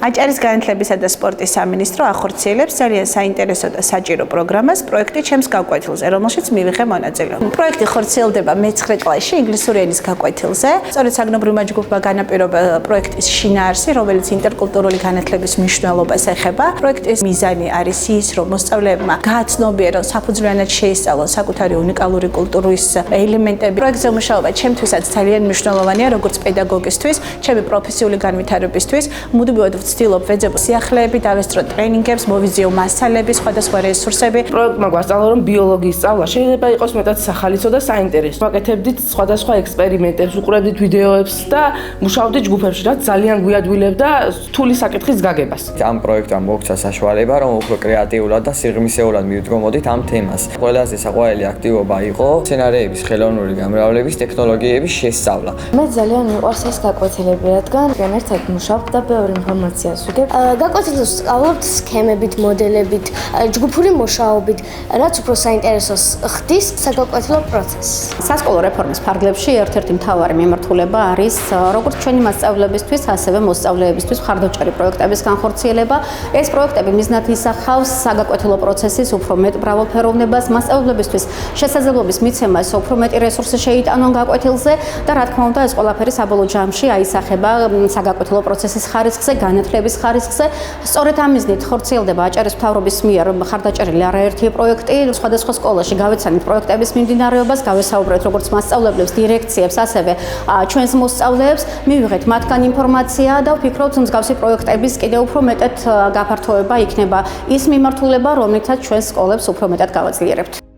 აჭარის განათლებისა და სპორტის სამინისტრო ახორციელებს ძალიან საინტერესო და საჭირო პროგრამას პროექტი ჩემს გაკვეთილზე, რომელშიც მივიღე მონაწილეობა. პროექტი ხორციელდება მე-9 კლასში ინგლისური ენის გაკვეთილზე. სწორედ საგნობრივმა ჯგუფმა განაპირობა პროექტის შინაარსი, რომელიც ინტერკულტურული განათლების მნიშვნელობას ეხება. პროექტის მიზანი არის ის, რომ მოსწავლეებმა გააცნობიერონ, საფუძვლიანად შეისწავლონ საკუთარი უნიკალური კულტურის ელემენტები. პროექტზე მუშაობა ჩემთვისაც ძალიან მნიშვნელოვანია, როგორც პედაგოგისთვის, ჩემი პროფესიული განვითარებისთვის. მუდმივად ვცდილობ ვეძებ სიახლეები, დავესწრო ტრენინგებს, მოვიზიო მასალები, სხვადასხვა რესურსები. პროექტმა გვასწავლა, რომ ბიოლოგიის სწავლა შეიძლება იყოს მეტად სახალისო და საინტერესო. ვაკეთებდით სხვადასხვა ექსპერიმენტებს, უყურებდით ვიდეოებს და მუშაობდით ჯგუფებში, რაც ძალიან გვიადვილებდა რთული საკითხის გაგებას. ამ პროექტამ მოგცა საშუალება, რომ უფრო კრეატიულად და სიღრმისეულად მივდგომოდით ამ თემას. ყველაზე საყვარელი აქტივობა იყო სცენარეების ხელოვნური გამრავლების ტექნოლოგიების შესწავლა. მე ძალიან მიყვარს ეს გაკვეთილები, რადგან ერთად მუშაობ და ბევრი ინფორმაციას ვიგებ. გაკვეთილებს ვსწავლობთ სქემებით, მოდელებით, ჯგუფური მუშაობით, რაც უფრო საინტერესოს ხდის საგაკვეთილო პროცესს. სასკოლო რეფორმის ფარგლებში ერთ-ერთი მთავარი მიმართულება არის როგორც ჩვენი მასწავლებისთვის, ასევე მოსწავლეებისთვის მხარდაჭერი პროექტების განხორციელება. ეს პროექტები მიზნად ისახავს საგაკვეთილო პროცესის უფრო მეტ მრავალფეროვნებას, მასწავლებლებისთვის შესაძლებლობის მიცემას, უფრო მეტი რესურსი შეიტანონ გაკვეთილზე და რა თქმა უნდა, ეს ყველაფერი საბოლოო ჯამში აისახება საგაკვეთილო პროცესის ხარისხზე, განათლების ხარისხზე. სწორედ ამ მიზნით ხორციელდება აჭარის მთავრობის მიერ მხარდაჭერილი არაერთი პროექტი. სხვადასხვა სკოლაში გავეცანით პროექტების მიმდინარეობას, გავესაუბრეთ როგორც მასწავლებლებს, დირექციებს, ასევე ჩვენს მოსწავლეებს, მივიღეთ მათგან ინფორმაცია და ვფიქრობთ, მსგავსი პროექტების კიდევ უფრო მეტად გაფართოება იქნება ის მიმართულება, რომლითაც ჩვენ სკოლებს უფრო მეტად გავაძლიერებთ.